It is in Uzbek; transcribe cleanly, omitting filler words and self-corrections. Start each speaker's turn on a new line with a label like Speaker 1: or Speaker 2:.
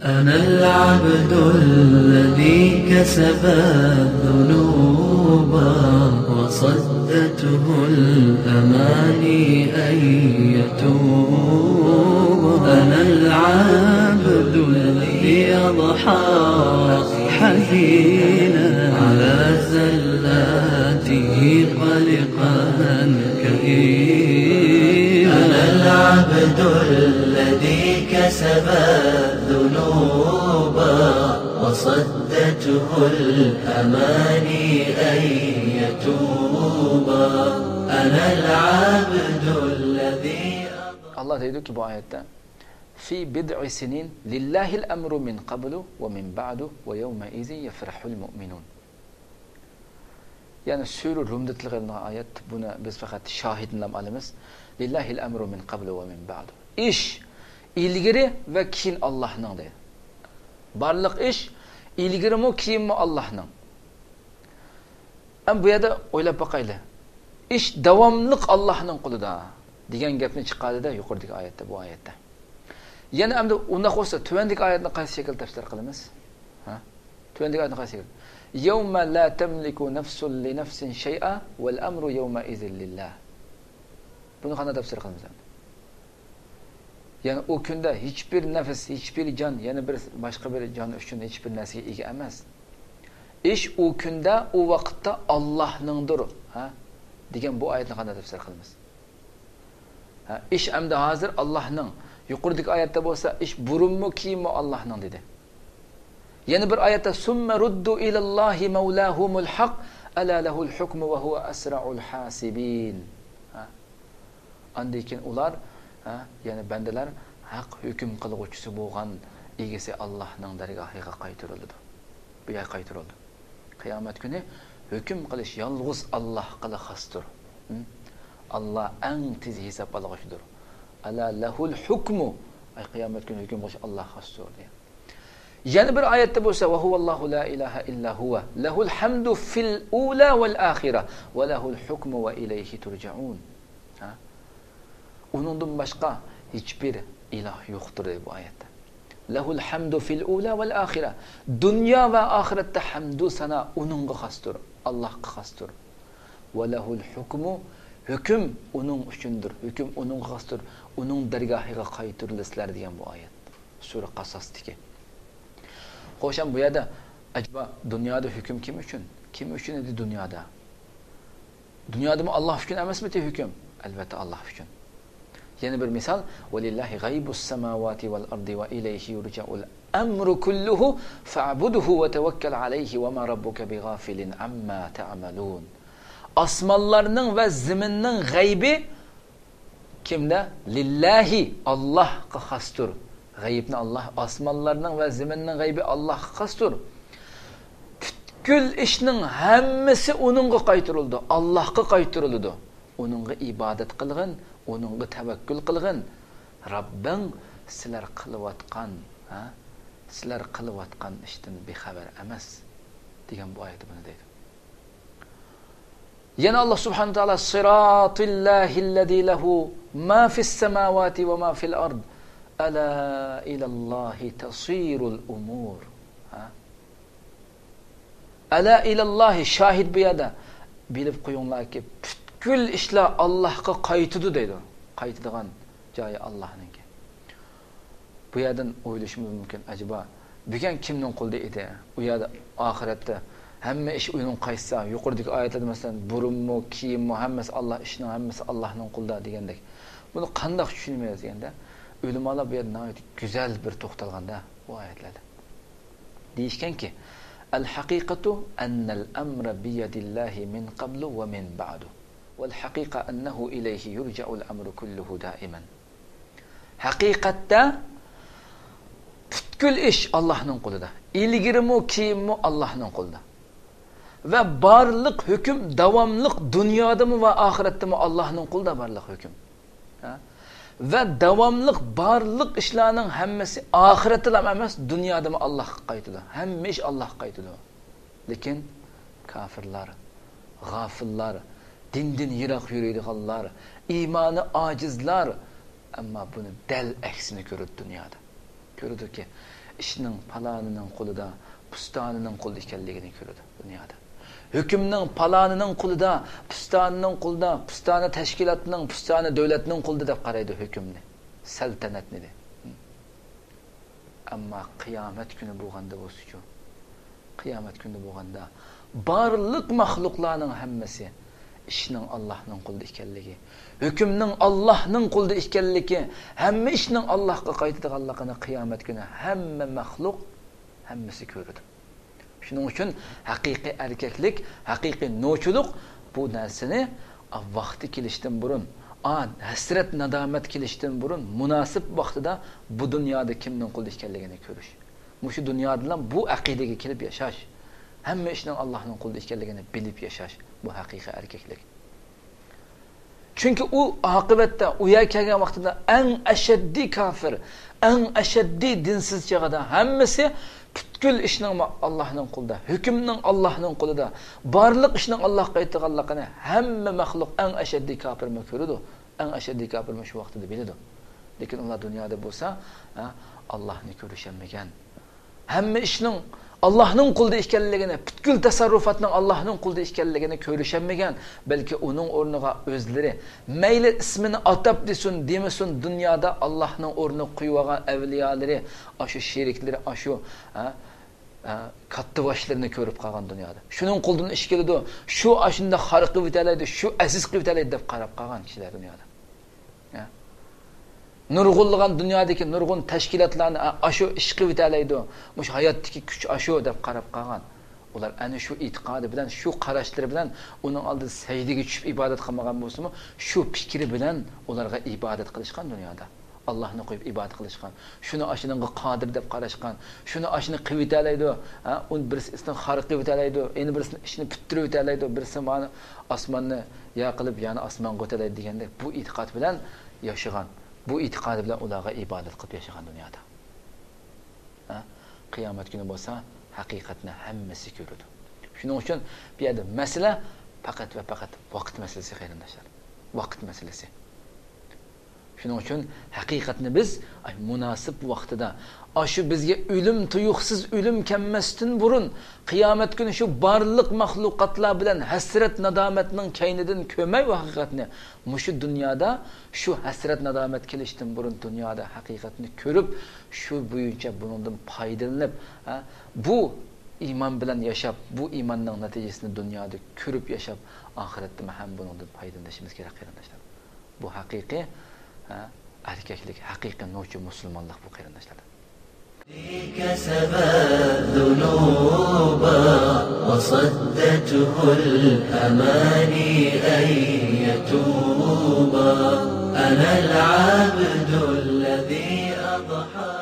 Speaker 1: أنا العبد الذي كسب الذنوب وصدته الأماني أن يتوب. أنا العبد الذي أضحى حزينا على زلاته قلقا كئيبا. أنا العبد الذي كسب الذنوب وصدته الأماني أن يتوب. أنا العبد الذي
Speaker 2: Allah deydi ki bu ayette fi bid'i sinin lillahil emru min qablu ve min ba'du ve yevme izin yefrahul mu'minun. Yani Sure Rum'da tilg'ilgan ayet buni biz faqat shahidlab olamiz. Lillahil emru min qablu ve min ba'du. İş ilgiri ve keyin Allah'ның deydi. Barliq ish ilgirimi keyinmi Allah'ның. Am bu yerda o'ylab boqaylik. İş davomliq Allah'ның qo'lida degan gapni chiqadida yuqoridagi oyatda bu oyatda. Yana endi unda qo'sa tuvandagi oyatni qaysi shaklda tafsir qilamiz? Ha? Tuvandagi oyatni qaysi shakl? Yawma la tamliku nafsun li nafsin shay'a wal amru yawma izin lillah. Buni qanday tafsir qilamiz endi? Yani o kunda hiçbir nefes, hiçbir can, yani bir başka bir can üçün hiçbir narsaga ega emas. İş o kunda, o vaqtda Allah'ningdir, ha? Degan bu oyatni qanday tafsir qilamiz? Ha, ish endi hozir Allohning. Yuqoridagi oyatda bo'lsa, ish burunmi, kiyimmi Allohning dedi. Yana bir oyatda summa ruddu ilallohi mawlahumul haq ala lahul hukmu wa huwa asra'ul hasibin. Ha. Andikin ular, ha, yani bandalar haq hukm qiluvchisi bo'lgan egasi Allohning dargohiga qaytarildi. Bu yer qaytarildi. Qiyomat kuni hukm qilish yolg'iz Allohga xosdir. Allah en tez hesap alğışıdır. Ala lahul hukmu. Ay kıyamet günü hüküm qilish Allah xosdir diye. Yana bir oyatda bo'lsa va huvallohu la ilaha illa huwa lahul hamdu fil ula vel ahira ve lahul hukmu ve ilayhi turcaun. Ha? Onundan başqa hiçbir ilah yoktur bu oyatda. Lahul hamdu fil ula vel ahira. Dünya ve ahirette hamdu sana onunga xosdir. Allahga xosdir. Ve lahul hukmu hüküm onun üçündür. Hüküm onun xosdir. Onun dargohiga qaytirilisizlar degan bu oyat. Sura Qasasdagi. Qo'sham bu yerda acaba dunyoda hukm kim uchun? Kim uchun edi dunyoda? Dunyodami Alloh uchun emasmi hukm? Albatta Alloh uchun. Yana bir misal, "Valillahi g'aybus samawati val ardi va ilayhi yurja'ul amru kulluhu fa'budhu va tawakkal alayhi va ma rabbuka bighafilin amma ta'malun." Osmonlarning va zaminning g'aybi kimda? Lillahi, Allohga xosdir. G'aybni Allah, osmonlarning va zaminning g'aybi Allohga xosdir. Butkul ishning hammasi uningga qaytarildi, Allohga qaytarildi. Uningga ibodat qilgin, uningga tavakkul qilgin. Robbing sizlar qilayotgan, ha? Sizlar qilayotgan ishdan bexabar emas degan bu oyat buni deydi. Yana Allah subhanahu wa ta'ala siratillahillazi lahu ma fis samawati wa ma fil ard ala ila Allahi tasirul umur. Ha? Ala ila Allahi shahid bu yerda bilib qo'yinglarki butkul ishlar Allohga qaytidi deydi. Qaytidigan joyi Allohningki. Bu yerdan o'ylashimiz mumkin, acaba bugun kimning qo'lida edi? U yerda oxiratda hamma ish uning qaysa, yuqoridagi oyatlarda masalan burunmi, kiyimmi, hammasi Allah ishning hammasi Allohning qo'lida degandek. Buni qanday tushunmaymiz deganda, ulamolar bu yerda go'zal bir to'xtalganda bu oyatlarda. Deyishganki, al-haqiqatu annal amra bi yadillahi min qablu wa min ba'du. Wal haqiqa annahu ilayhi yurja'ul amru kulluhu da'iman. Haqiqatda butkul ish Allohning qo'lida. Ilgirimi, kiyimmi Allohning qo'lida. Ve barliq hüküm davomliq dunyodami va oxiratdami Allohning qo'lida barliq hüküm. Ha? Ve davomliq barliq ishlarning hammasi oxiratda ham emas, dunyodami Allohga qaytadi. Hamma ish Allohga qaytadi. Lekin kafirlar, g'afillar, dindan yiroq yuradiganlar, iymoni ojizlar amma buni dal aksini ko'radi dunyoda. Ko'rdiki, ishning palonining qo'lida, pustonining qo'lida ekanligini ko'radi dunyoda. Hukmning palonining qo'lida, pustonining qo'lida, pustoni tashkilotning, pustoni davlatning qo'lida deb qaraydi hukmni, saltanatni de. Ammo qiyomat kuni bo'lganda bo'lsa-ku, qiyomat kuni bo'lganda barliq mahluqlarning hammasi ishning Allohning qo'lida ekanligi, hukmning Allohning qo'lida ekanligi, hamma ishning Allohga qaytadiganligini qiyomat kuni hamma mahluq hammasi ko'radi. Shuning uchun haqiqiy erkaklik, haqiqiy no'chilik bu narsani vaqti kelishdan burun, hasrat nadomat kelishdan burun munosib vaqtida bu dunyoda kimning qo'lida ekanligini ko'rish. Shu dunyoda bilan bu aqidaga kelib yashash, hamma ishning Allohning qo'lida ekanligini bilib yashash bu haqiqiy erkaklik. Chunki u oqibatda u yer kelgan vaqtida eng ashaddiy kafir, eng ashaddiy dinsiz chog'ida hammasi butkul ishning Allohning qo'lida, hukmning Allohning qo'lida, barliq ishning Allohga aytganligini hamma mahluq eng ashaddiy kafirni ko'radi, eng ashaddiy kafirni shu vaqtida biladi. Lekin ular dunyoda bo'lsa, Allohni ko'rishaolmagan. Hamma ishning Allohning qo'lida ekanligini, butkul tasarrufotning Allohning qo'lida ekanligini ko'rishaolmagan, balki uning o'rniga o'zlari mayli ismini atab desin, demasin, dunyoda Allohning o'rniga qo'yib olgan avliyolari, shu sheriklari, shu katta boshlarni ko'rib qolgan dunyoda. Shuning qo'ldan ish keladi, shu ashunda xalq qilib o'tadi, shu aziz qilib o'tadi deb qarab qolgan kishilar dunyoda. Nurg'unlagan dunyodagi nurg'un tashkilotlarni ashu ish qilib o'tadi, mush hayotdagi kuch ashu deb qarab qolgan. Ular ana shu e'tiqodi bilan, shu qarashlari bilan uning oldida sajdaga tushib ibodat qilmagan bo'lsa-mu, shu fikri bilan ularga ibodat qilishgan dunyoda. Allohni qo'yib ibodat qilishgan. Shuni ashininga qodir deb qarashgan. Shuni ashini qilib o'tadi, uni birisi isini xarq qilib o'tadi, endi birisi ishni bitirib o'tadi, birisi mana osmonni ya qilib, yana osmonga o'tadi deganda bu e'tiqod bilan yashagan. Bu e'tiqodi bilan ularga ibodat qilib yashagan dunyoda. Qiyomat kuni bo'lsa, haqiqatni hammasi ko'radi. Shuning uchun bu yerda masala faqat va faqat vaqt masalasi qarindoshlar. Vaqt masalasi. Shuning uchun haqiqatni biz munosib vaqtida, shu bizga o'lim tuyuqsiz o'lim kelmasdan burun qiyomat kuni shu barliq mahluqotlar bilan hasrat nadomatning kaynidan ko'may haqiqatni mushu dunyoda shu hasrat nadomat kelishdan burun dunyoda haqiqatni ko'rib, shu bo'yicha bundan foydalanib, bu iymon bilan yashab, bu iymonning natijasini dunyoda ko'rib yashab, oxiratda ham bundan foydalanishimiz kerak qarindoshlar. Bu haqiqiy erkaklik, haqiqiy no'chi musulmonlik bu qarindoshlar.
Speaker 1: كسب الذنوب وصدته الأماني أن يتوب أنا العبد الذي أضحى